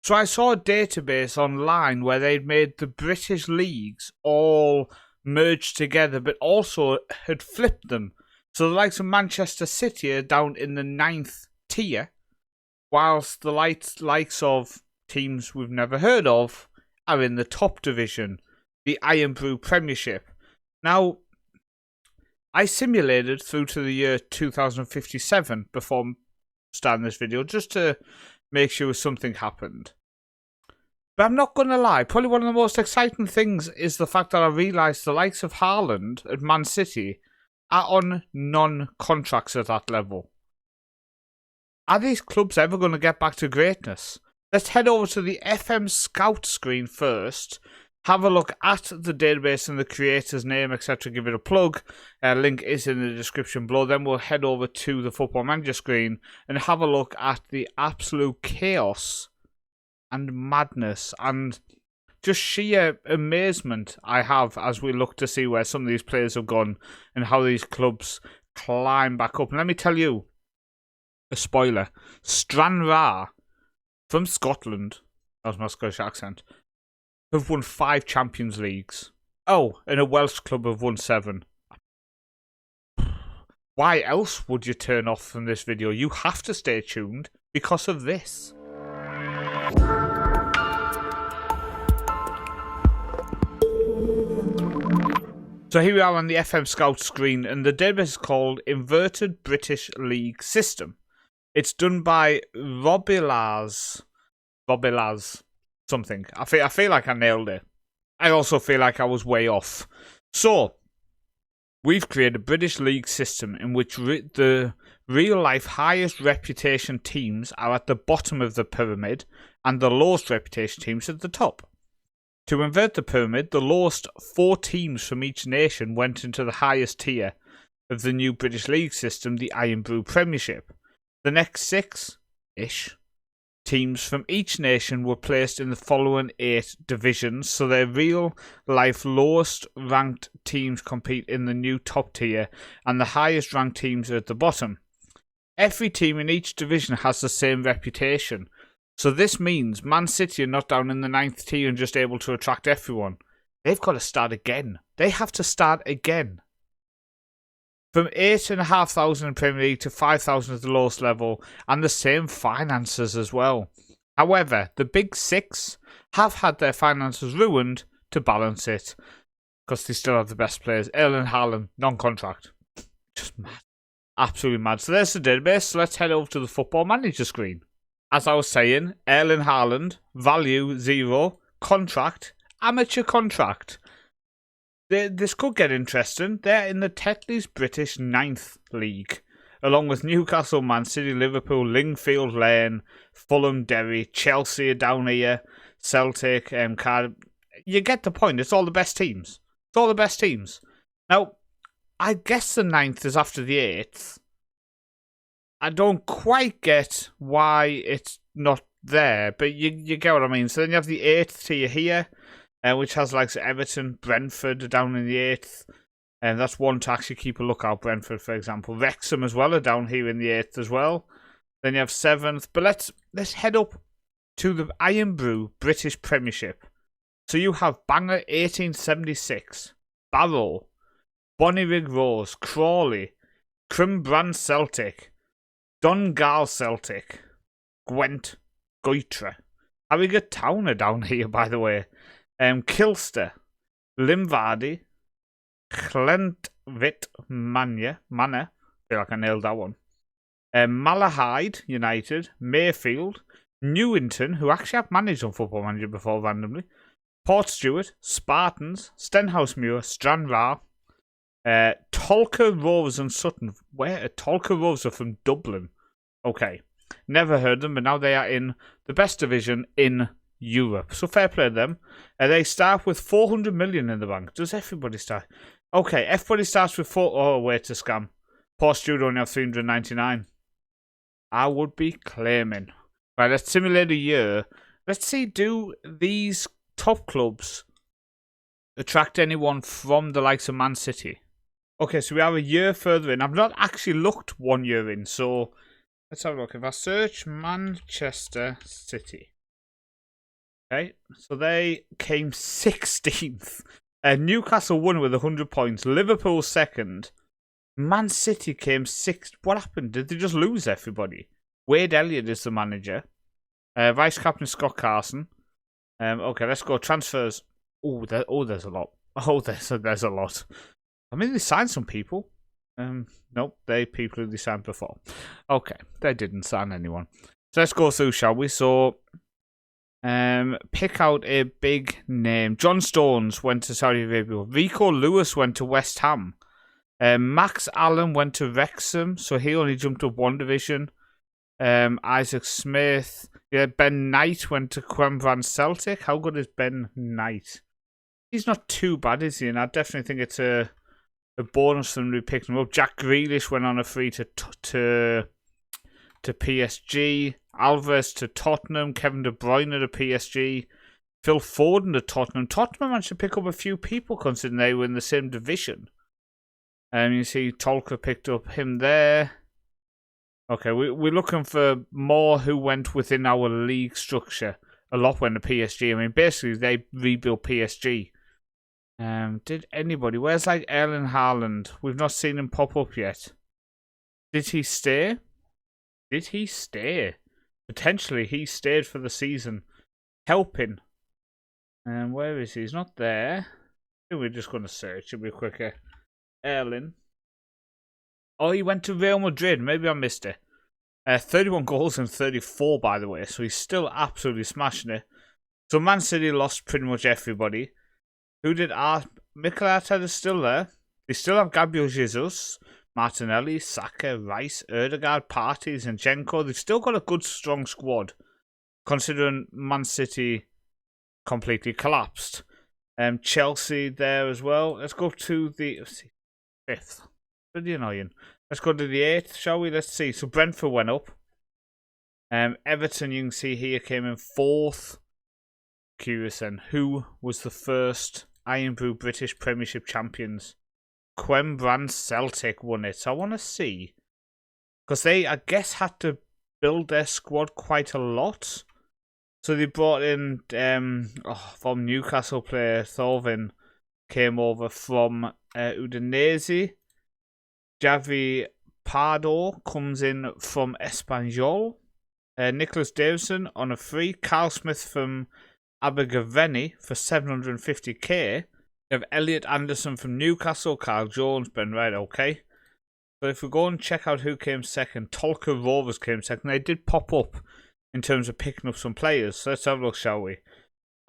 So I saw a database online where they'd made the British leagues all merged together, but also had flipped them. So the likes of Manchester City are down in the 9th tier, whilst the likes of teams we've never heard of are in the top division, the Iron Brew Premiership. Now, I simulated through to the year 2057 before starting this video, just to make sure something happened. But I'm not going to lie, probably one of the most exciting things is the fact that I realised the likes of Haaland at Man City are on non-contracts at that level. Are these clubs ever going to get back to greatness? Let's head over to the FM Scout screen first, have a look at the database and the creator's name, etc. Give it a plug. Link is in the description below. Then we'll head over to the Football Manager screen and have a look at the absolute chaos and madness and just sheer amazement I have as we look to see where some of these players have gone and how these clubs climb back up. And let me tell you, a spoiler, Stranraer from Scotland, that was my Scottish accent, have won 5 Champions Leagues. Oh, and a Welsh club have won 7. Why else would you turn off from this video? You have to stay tuned because of this. So here we are on the FM Scout screen, and the database is called Inverted British League System. It's done by Robilaz something. I feel like I nailed it. I also feel like I was way off. So, we've created a British league system in which the real-life highest reputation teams are at the bottom of the pyramid and the lowest reputation teams at the top. To invert the pyramid, the lowest 4 teams from each nation went into the highest tier of the new British league system, the Iron Brew Premiership. The next 6-ish teams from each nation were placed in the following 8 divisions, so their real-life lowest-ranked teams compete in the new top tier, and the highest-ranked teams are at the bottom. Every team in each division has the same reputation, so this means Man City are not down in the 9th tier and just able to attract everyone. They've got to start again. They have to start again. From 8,500 in Premier League to 5,000 at the lowest level, and the same finances as well. However, the big 6 have had their finances ruined to balance it, because they still have the best players. Erling Haaland, non-contract. Just mad. Absolutely mad. So there's the database. So let's head over to the Football Manager screen. As I was saying, Erling Haaland, value 0, contract, amateur contract. This could get interesting. They're in the Tetley's British 9th League, along with Newcastle, Man City, Liverpool, Lingfield Lane, Fulham, Derry, Chelsea are down here, Celtic, Cardiff. You get the point. It's all the best teams. It's all the best teams. Now, I guess the 9th is after the 8th. I don't quite get why it's not there, but you get what I mean. So then you have the 8th tier here, which has like Everton, Brentford down in the 8th. And that's one to actually keep a lookout. Brentford, for example. Wrexham as well are down here in the 8th as well. Then you have 7th. But let's head up to the Iron Brew British Premiership. So you have Bangor 1876, Barrow, Bonnyrigg Rose, Crawley, Crimbrand Celtic, Donegal Celtic, Gwent, Goitre. Harrogate Town are down here, by the way. Kilster, Limvardy, Clentvit Manor. I feel like I nailed that one. Malahide United, Mayfield, Newington, who actually have managed on Football Manager before randomly, Portstewart, Spartans, Stenhousemuir, Stranraer, Tolka Rovers and Sutton. Where are Tolka Rovers? Are from Dublin. Okay. Never heard them, but now they are in the best division in Europe. So fair play to them. They start with 400 million in the bank. Does everybody start? Okay, everybody starts with 4. Oh, wait, a scam. Portstewart only have 399. I would be claiming. Right, let's simulate a year. Let's see, do these top clubs attract anyone from the likes of Man City? Okay, so we are a year further in. I've not actually looked 1 year in, so let's have a look. If I search Manchester City, Okay, so they came 16th. Newcastle won with 100 points. Liverpool second. Man City came 6th. What happened? Did they just lose everybody? Wade Elliott is the manager. Vice captain Scott Carson. Okay, let's go transfers. There's a lot. There's a lot. I mean, they signed some people. Nope, people who they signed before. Okay, they didn't sign anyone. So let's go through, shall we? So, pick out a big name. John Stones went to Saudi Arabia. Rico Lewis went to West Ham. Max Allen went to Wrexham, so he only jumped up one division. Isaac Smith. Yeah, Ben Knight went to Quembran Celtic. How good is Ben Knight? He's not too bad, is he? And I definitely think it's a bonus for them to pick him up. Jack Grealish went on a free to PSG. Alvarez to Tottenham. Kevin De Bruyne to PSG. Phil Foden to Tottenham. Tottenham managed to pick up a few people considering they were in the same division. You see Tolka picked up him there. Okay, we're looking for more who went within our league structure. A lot went to PSG. I mean, basically, they rebuilt PSG. Did anybody? Where's like Erling Haaland? We've not seen him pop up yet. Did he stay? Potentially, he stayed for the season. Helping. Where is he? He's not there. I think we're just going to search. It'll be quicker. Erling. Oh, he went to Real Madrid. Maybe I missed it. 31 goals and 34, by the way. So he's still absolutely smashing it. So Man City lost pretty much everybody. Who did Mikel Arteta is still there. They still have Gabriel Jesus, Martinelli, Saka, Rice, Ødegaard, Partey, Zinchenko. They've still got a good, strong squad, considering Man City completely collapsed. Chelsea there as well. Let's go to the 5th. Pretty annoying. Let's go to the 8th, shall we? Let's see. So Brentford went up. Everton, you can see here, came in 4th. Curious then. Who was the first Iron Brew British Premiership champions? Quembran Celtic won it. So I want to see. Because they, I guess, had to build their squad quite a lot. So they brought in, from Newcastle player, Thorvin, came over from Udinese. Javi Pardo comes in from Espanyol. Nicholas Davison on a free. Carl Smith from Abergavenny for 750k. You have Elliot Anderson from Newcastle. Carl Jones, Ben Wright, okay. But if we go and check out who came second, Tolka Rovers came second. They did pop up in terms of picking up some players. So let's have a look, shall we?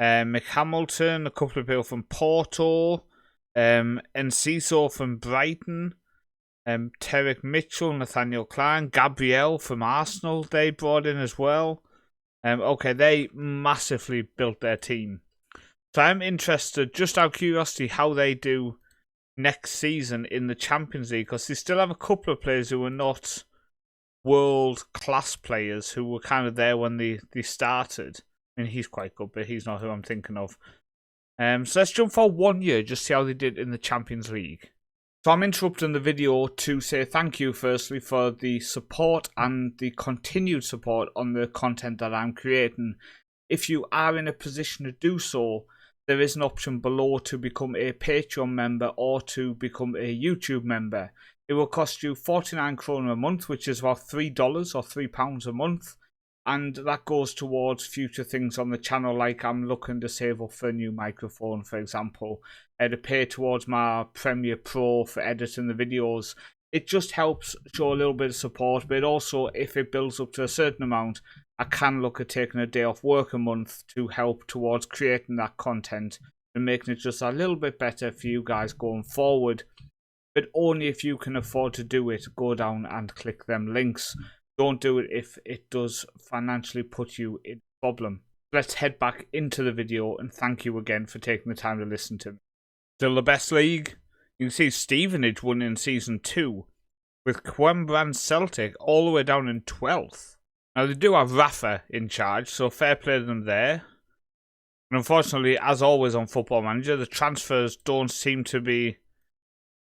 Mick Hamilton, a couple of people from Porto. Enciso from Brighton. Tarek Mitchell, Nathaniel Klein, Gabriel from Arsenal, they brought in as well. Okay, they massively built their team. So I'm interested, just out of curiosity, how they do next season in the Champions League, because they still have a couple of players who are not world-class players, who were kind of there when they started. I mean, he's quite good, but he's not who I'm thinking of. So let's jump for 1 year, just see how they did in the Champions League. So I'm interrupting the video to say thank you firstly for the support and the continued support on the content that I'm creating. If you are in a position to do so, there is an option below to become a Patreon member or to become a YouTube member. It will cost you 49 kroner a month, which is about $3 or £3 a month. And that goes towards future things on the channel, like I'm looking to save up for a new microphone, for example, to pay towards my Premiere Pro for editing the videos. It just helps show a little bit of support, but also, if it builds up to a certain amount, I can look at taking a day off work a month to help towards creating that content and making it just a little bit better for you guys going forward. But only if you can afford to do it, go down and click them links. Don't do it if it does financially put you in a problem. Let's head back into the video, and thank you again for taking the time to listen to me. Still the best league? You can see Stevenage won in Season 2, with Quembran Celtic all the way down in 12th. Now they do have Rafa in charge, so fair play to them there. And unfortunately, as always on Football Manager, the transfers don't seem to be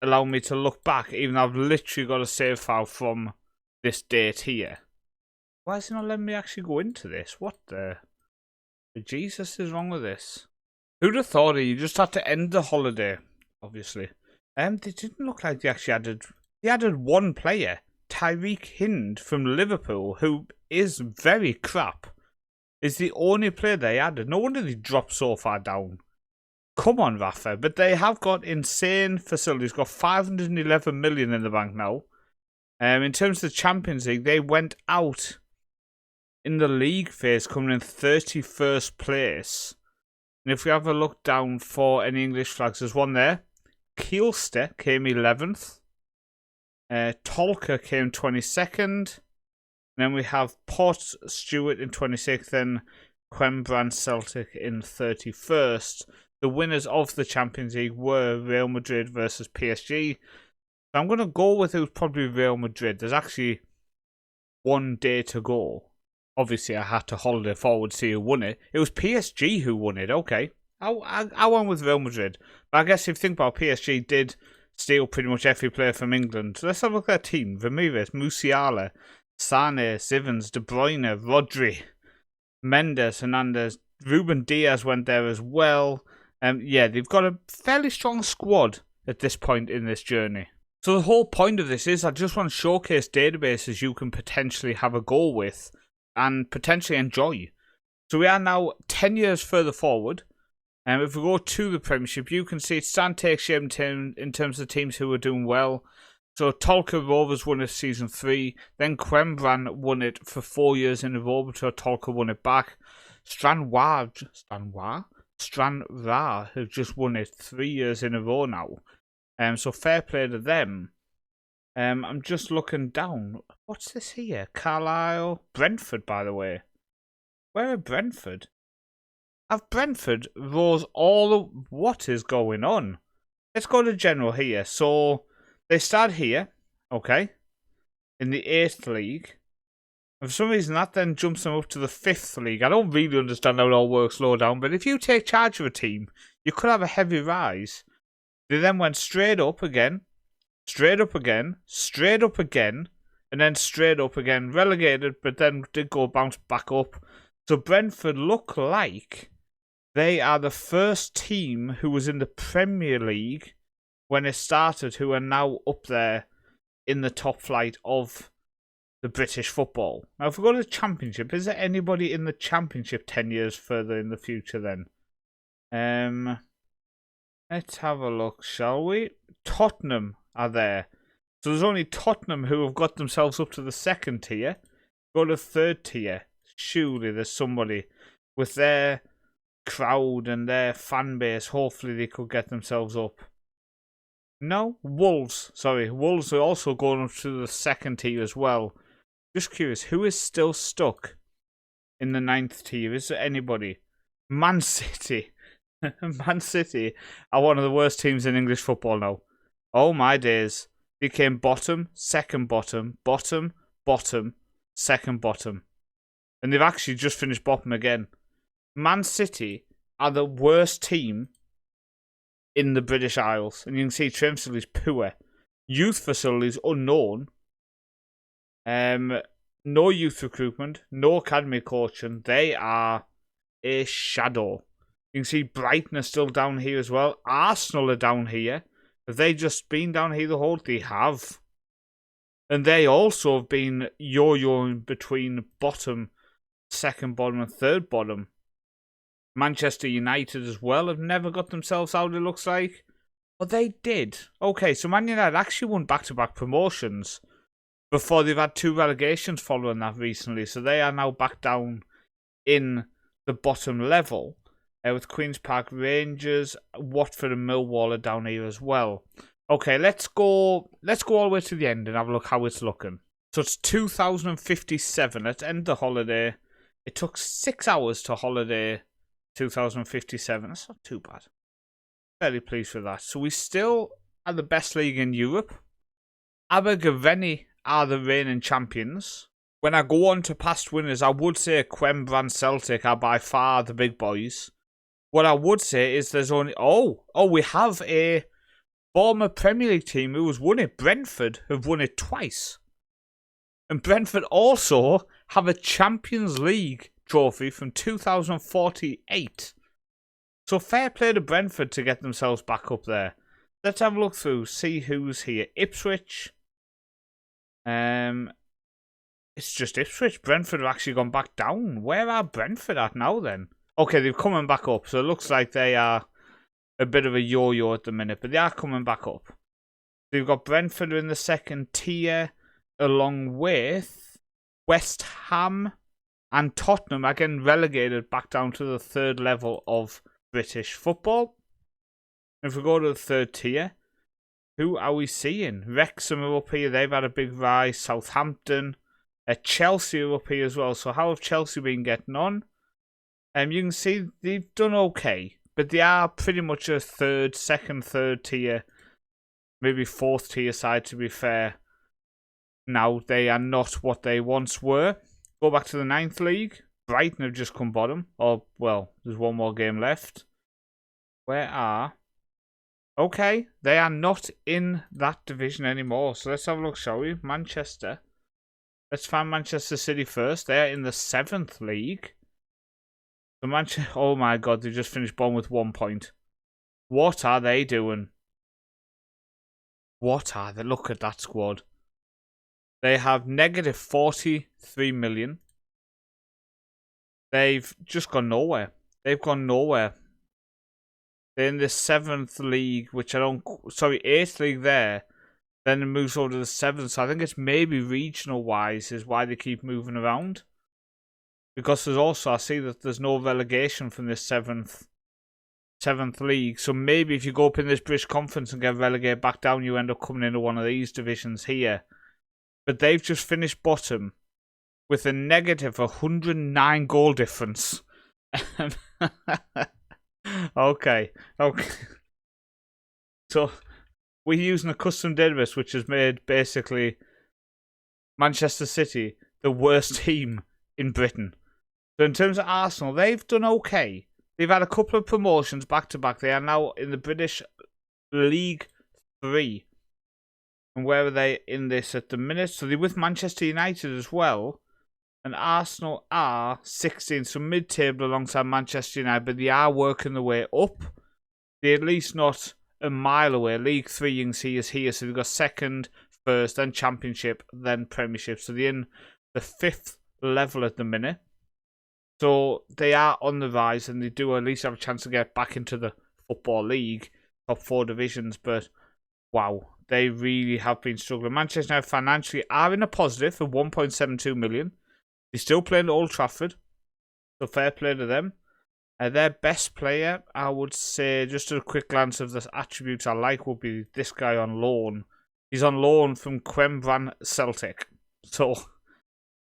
allowing me to look back, even though I've literally got a save file from this date here. Why is it not letting me actually go into this? What the? But Jesus is wrong with this. Who'd have thought it? You just had to end the holiday, obviously. They didn't look like they actually added... They added one player, Tyreek Hind from Liverpool, who is very crap. Is the only player they added. No wonder they dropped so far down. Come on, Rafa. But they have got insane facilities. Got 511 million in the bank now. In terms of the Champions League, they went out in the league phase, coming in 31st place. And if we have a look down for any English flags, there's one there. Kielster came 11th. Tolka came 22nd. Then we have Port Stewart in 26th and Quembran Celtic in 31st. The winners of the Champions League were Real Madrid versus PSG. So I'm going to go with it was probably Real Madrid. There's actually one day to go. Obviously, I had to holiday forward to see who won it. It was PSG who won it. Okay. I went with Real Madrid. But I guess if you think about it, PSG did steal pretty much every player from England. So let's have a look at their team. Ramirez, Musiala, Sane, Sivans, De Bruyne, Rodri, Mendes, Hernandez, Ruben Diaz went there as well. Yeah, they've got a fairly strong squad at this point in this journey. So the whole point of this is I just want to showcase databases you can potentially have a go with and potentially enjoy. So we are now 10 years further forward. If we go to the Premiership, you can see it's starting to take shape in terms of teams who are doing well. So Tolka Rovers won it season 3. Then Quembran won it for 4 years in a row before Tolka won it back. Stranraer have just won it 3 years in a row now. So fair play to them. I'm just looking down. What's this here? Carlisle, Brentford, by the way. Where are Brentford? Have Brentford rose all... What is going on? Let's go to general here. So they start here, okay, in the 8th league. And for some reason, that then jumps them up to the 5th league. I don't really understand how it all works low down, but if you take charge of a team, you could have a heavy rise. They then went straight up again, straight up again, straight up again, and then straight up again. Relegated, but then did go bounce back up. So Brentford look like they are the first team who was in the Premier League when it started, who are now up there in the top flight of the British football. Now, if we go to the Championship, is there anybody in the Championship 10 years further in the future then? Let's have a look, shall we? Tottenham are there. So there's only Tottenham who have got themselves up to the 2nd tier. Go to 3rd tier. Surely there's somebody with their crowd and their fan base. Hopefully they could get themselves up. No? Wolves. Sorry. Wolves are also going up to the 2nd tier as well. Just curious, who is still stuck in the 9th tier? Is there anybody? Man City. Man City are one of the worst teams in English football now. Oh my days. They came bottom, 2nd bottom, bottom, bottom, 2nd bottom. And they've actually just finished bottom again. Man City are the worst team in the British Isles. And you can see train facilities poor. Youth facilities unknown. No youth recruitment. No academy coaching. They are a shadow. You can see Brighton are still down here as well. Arsenal are down here. Have they just been down here the whole? They have. And they also have been yo-yoing between bottom, 2nd bottom and 3rd bottom. Manchester United as well have never got themselves out, it looks like. But they did. Okay, so Man United actually won back-to-back promotions before they've had 2 relegations following that recently. So they are now back down in the bottom level. With Queen's Park Rangers, Watford and Millwall are down here as well. Okay, let's go all the way to the end and have a look how it's looking. So it's 2057. Let's end the holiday. It took 6 hours to holiday 2057. That's not too bad. Very pleased with that. So we still are the best league in Europe. Abergavenny are the reigning champions. When I go on to past winners, I would say Quembran Celtic are by far the big boys. What I would say is there's only... we have a former Premier League team who has won it. Brentford have won it twice. And Brentford also have a Champions League trophy from 2048. So fair play to Brentford to get themselves back up there. Let's have a look through, see who's here. Ipswich. It's just Ipswich. Brentford have actually gone back down. Where are Brentford at now then? Okay, they're coming back up. So it looks like they are a bit of a yo-yo at the minute, but they are coming back up. So you've got Brentford in the second tier, along with West Ham and Tottenham are getting relegated back down to the third level of British football. If we go to the third tier, who are we seeing? Wrexham are up here. They've had a big rise. Southampton. Chelsea are up here as well. So how have Chelsea been getting on? You can see they've done okay. But they are pretty much a second, third tier, maybe fourth tier side to be fair. Now they are not what they once were. Go back to the 9th league. Brighton have just come bottom. Or, well, there's one more game left. Where are... Okay, they are not in that division anymore. So let's have a look, shall we? Manchester. Let's find Manchester City first. They are in the 7th league. So Manchester... Oh my god, they just finished bottom with 1 point. What are they doing? What are they? Look at that squad. They have negative 43 million. They've just gone nowhere. They've gone nowhere. They're in the 7th league, which I don't... Sorry, 8th league there. Then it moves over to the 7th. So I think it's maybe regional-wise is why they keep moving around. Because there's also... I see that there's no relegation from this 7th league. So maybe if you go up in this British Conference and get relegated back down, you end up coming into one of these divisions here. But they've just finished bottom with a negative 109 goal difference. Okay. So we're using a custom database which has made basically Manchester City the worst team in Britain. So in terms of Arsenal, they've done okay. They've had a couple of promotions back to back. They are now in the British League 3. And where are they in this at the minute? So they're with Manchester United as well. And Arsenal are 16, so mid-table alongside Manchester United, but they are working their way up. They're at least not a mile away. League 3, you can see, is here. So they've got 2nd, 1st, then Championship, then Premiership. So they're in the 5th level at the minute. So they are on the rise, and they do at least have a chance to get back into the Football League, top 4 divisions. But, wow, they really have been struggling. Manchester United financially are in a positive of 1.72 million. They're still playing at Old Trafford, so fair play to them. Their best player, I would say, just a quick glance of the attributes I like, would be this guy on loan. He's on loan from Quembran Celtic. So,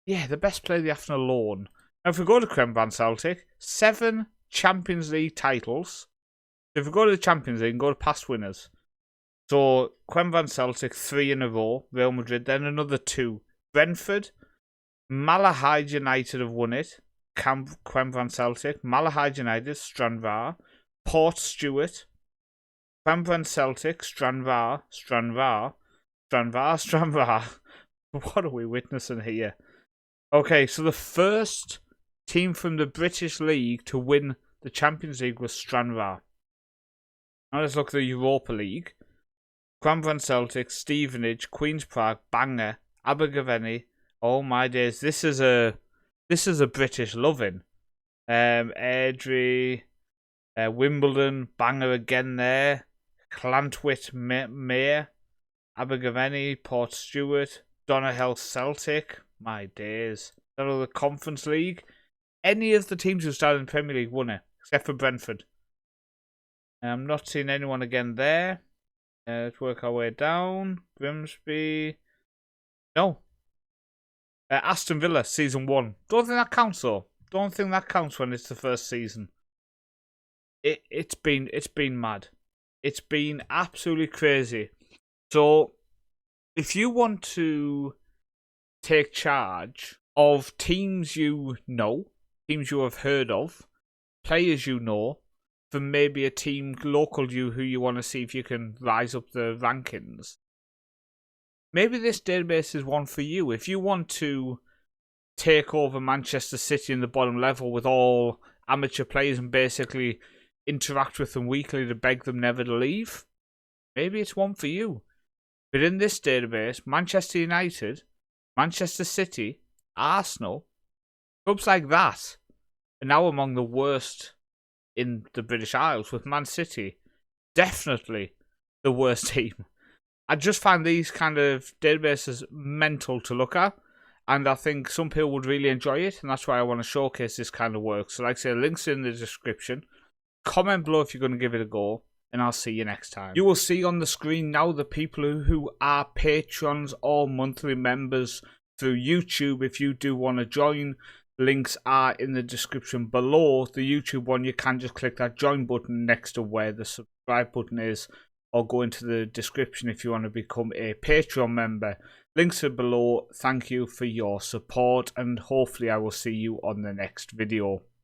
yeah, the best player they have on loan. Now, if we go to Quembran Celtic, 7 Champions League titles. If we go to the Champions League and go to past winners. So, Quembran Celtic, 3 in a row. Real Madrid, then another 2. Brentford. Malahide United have won it. Quembran Celtic. Malahide United, Stranraer. Port Stewart. Quembran Celtic, Stranraer. What are we witnessing here? Okay, so the first team from the British League to win the Champions League was Stranraer. Now let's look at the Europa League. Quembran Celtic, Stevenage, Queen's Park, Bangor, Abergavenny. Oh my days, this is a British loving. Airdrie, Wimbledon, Bangor again there, Llantwit Mayor, Abergavenny, Port Stewart, Donegal Celtic. My days. Out of the Conference League, any of the teams who started in the Premier League won it, except for Brentford. I'm not seeing anyone again there. Let's work our way down. Grimsby. No. Aston Villa, season 1. Don't think that counts though. Don't think that counts when it's the first season. It's been mad. It's been absolutely crazy. So, if you want to take charge of teams you know, teams you have heard of, players you know, from maybe a team local to you who you want to see if you can rise up the rankings, maybe this database is one for you. If you want to take over Manchester City in the bottom level with all amateur players and basically interact with them weekly to beg them never to leave, maybe it's one for you. But in this database, Manchester United, Manchester City, Arsenal, clubs like that are now among the worst in the British Isles, with Man City definitely the worst team. I just find these kind of databases mental to look at, and I think some people would really enjoy it, and that's why I want to showcase this kind of work. So like I say, links in the description. Comment below if you're going to give it a go, and I'll see you next time. You will see on the screen now the people who are patrons or monthly members through YouTube. If you do want to join, links are in the description below. The YouTube one, you can just click that join button next to where the subscribe button is, or go into the description if you want to become a Patreon member. Links are below. Thank you for your support, and hopefully I will see you on the next video.